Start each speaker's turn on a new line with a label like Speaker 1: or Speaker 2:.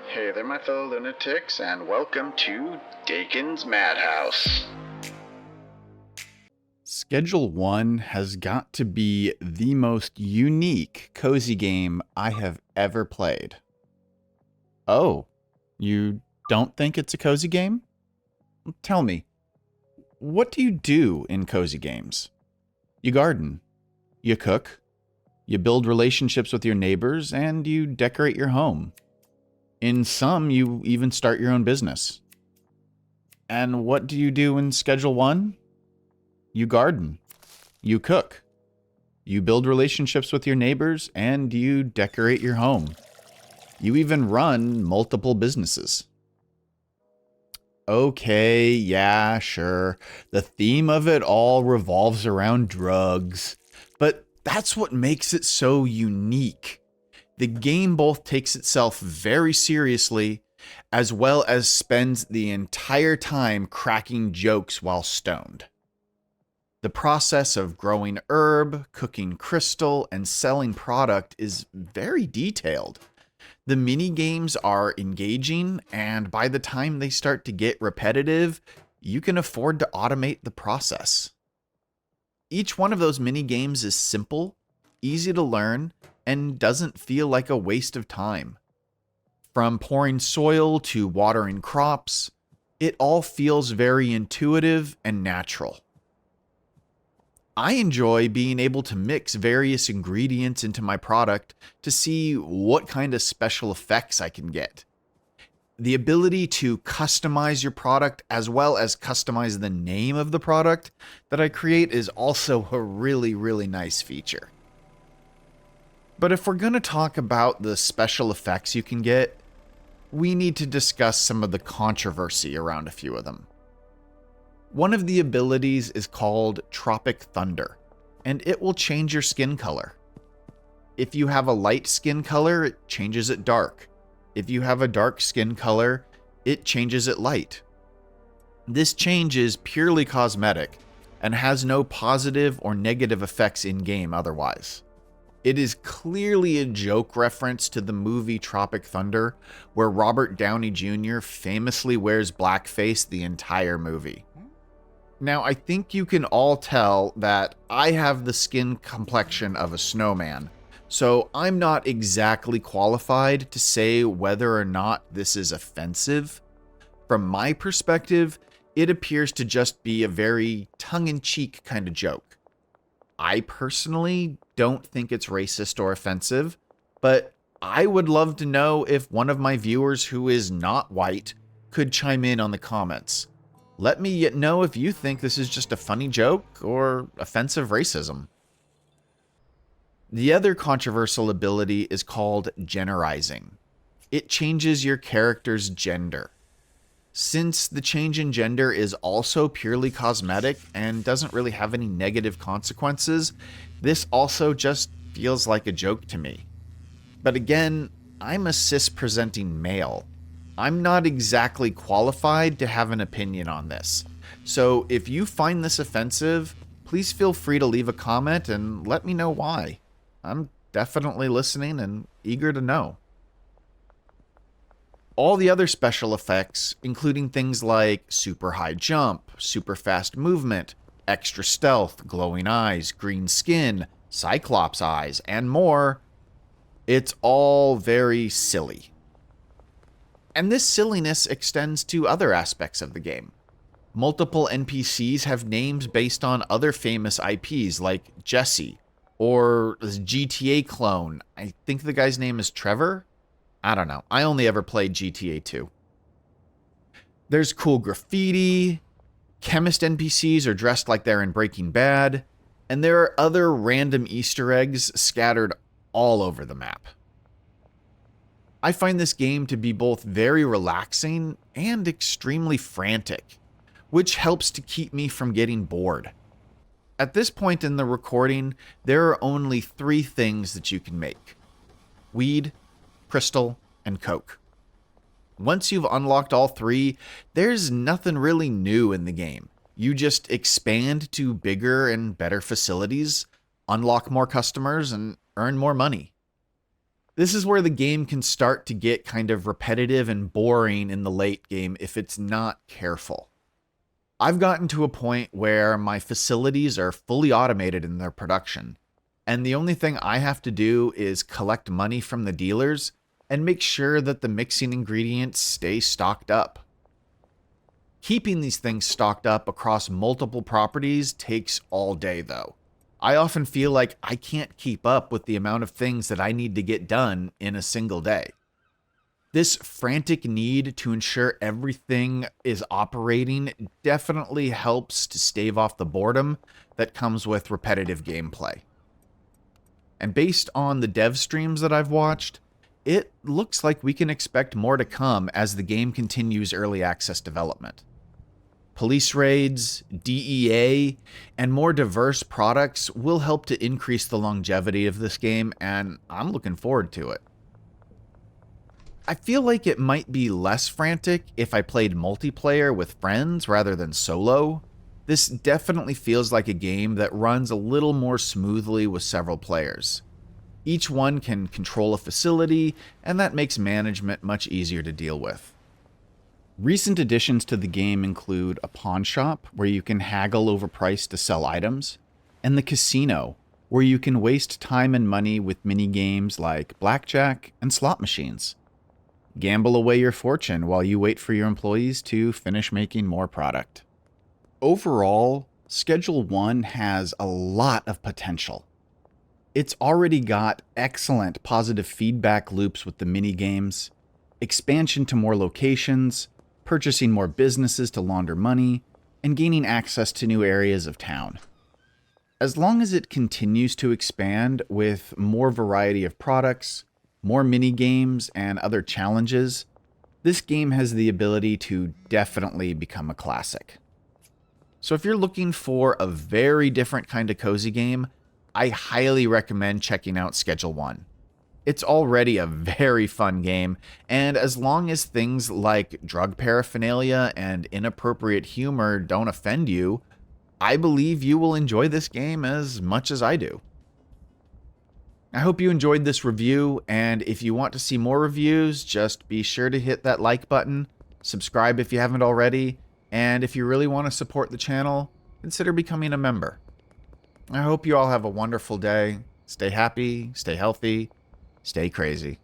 Speaker 1: Hey there, my fellow lunatics, and welcome to Dakon's Madhouse.
Speaker 2: Schedule 1 has got to be the most unique cozy game I have ever played. Oh, you don't think it's a cozy game? Tell me, what do you do in cozy games? You garden, you cook, you build relationships with your neighbors, and you decorate your home. In some, you even start your own business. And what do you do in Schedule 1? You garden, you cook, you build relationships with your neighbors, and you decorate your home. You even run multiple businesses. Okay, yeah, sure. The theme of it all revolves around drugs, but that's what makes it so unique. The game both takes itself very seriously, as well as spends the entire time cracking jokes while stoned. The process of growing herb, cooking crystal, and selling product is very detailed. The mini games are engaging, and by the time they start to get repetitive, you can afford to automate the process. Each one of those mini games is simple, easy to learn, and doesn't feel like a waste of time. From pouring soil to watering crops, it all feels very intuitive and natural. I enjoy being able to mix various ingredients into my product to see what kind of special effects I can get. The ability to customize your product as well as customize the name of the product that I create is also a really nice feature. But if we're going to talk about the special effects you can get, we need to discuss some of the controversy around a few of them. One of the abilities is called Tropic Thunder, and it will change your skin color. If you have a light skin color, it changes it dark. If you have a dark skin color, it changes it light. This change is purely cosmetic and has no positive or negative effects in-game otherwise. It is clearly a joke reference to the movie Tropic Thunder, where Robert Downey Jr. famously wears blackface the entire movie. Now, I think you can all tell that I have the skin complexion of a snowman, so I'm not exactly qualified to say whether or not this is offensive. From my perspective, it appears to just be a very tongue-in-cheek kind of joke. I personally don't think it's racist or offensive, but I would love to know if one of my viewers who is not white could chime in on the comments. Let me know if you think this is just a funny joke or offensive racism. The other controversial ability is called genderizing. It changes your character's gender. Since the change in gender is also purely cosmetic and doesn't really have any negative consequences, this also just feels like a joke to me. But again, I'm a cis-presenting male. I'm not exactly qualified to have an opinion on this. So if you find this offensive, please feel free to leave a comment and let me know why. I'm definitely listening and eager to know. All the other special effects, including things like super high jump, super fast movement, extra stealth, glowing eyes, green skin, cyclops eyes, and more, it's all very silly. And this silliness extends to other aspects of the game. Multiple NPCs have names based on other famous IPs like Jesse, or this GTA clone. I think the guy's name is Trevor? I don't know. I only ever played GTA 2. There's cool graffiti, chemist NPCs are dressed like they're in Breaking Bad, and there are other random Easter eggs scattered all over the map. I find this game to be both very relaxing and extremely frantic, which helps to keep me from getting bored. At this point in the recording, there are only 3 things that you can make: weed, crystal, and coke. Once you've unlocked all 3, there's nothing really new in the game. You just expand to bigger and better facilities, unlock more customers, and earn more money. This is where the game can start to get kind of repetitive and boring in the late game if it's not careful. I've gotten to a point where my facilities are fully automated in their production, and the only thing I have to do is collect money from the dealers and make sure that the mixing ingredients stay stocked up. Keeping these things stocked up across multiple properties takes all day, though. I often feel like I can't keep up with the amount of things that I need to get done in a single day. This frantic need to ensure everything is operating definitely helps to stave off the boredom that comes with repetitive gameplay. And based on the dev streams that I've watched, it looks like we can expect more to come as the game continues early access development. Police raids, DEA, and more diverse products will help to increase the longevity of this game, and I'm looking forward to it. I feel like it might be less frantic if I played multiplayer with friends rather than solo. This definitely feels like a game that runs a little more smoothly with several players. Each one can control a facility, and that makes management much easier to deal with. Recent additions to the game include a pawn shop, where you can haggle over price to sell items, and the casino, where you can waste time and money with mini-games like blackjack and slot machines. Gamble away your fortune while you wait for your employees to finish making more product. Overall, Schedule 1 has a lot of potential. It's already got excellent positive feedback loops with the mini-games, expansion to more locations, purchasing more businesses to launder money, and gaining access to new areas of town. As long as it continues to expand with more variety of products, more mini-games, and other challenges, this game has the ability to definitely become a classic. So if you're looking for a very different kind of cozy game, I highly recommend checking out Schedule 1. It's already a very fun game, and as long as things like drug paraphernalia and inappropriate humor don't offend you, I believe you will enjoy this game as much as I do. I hope you enjoyed this review, and if you want to see more reviews, just be sure to hit that like button, subscribe if you haven't already, and if you really want to support the channel, consider becoming a member. I hope you all have a wonderful day. Stay happy, stay healthy, stay crazy.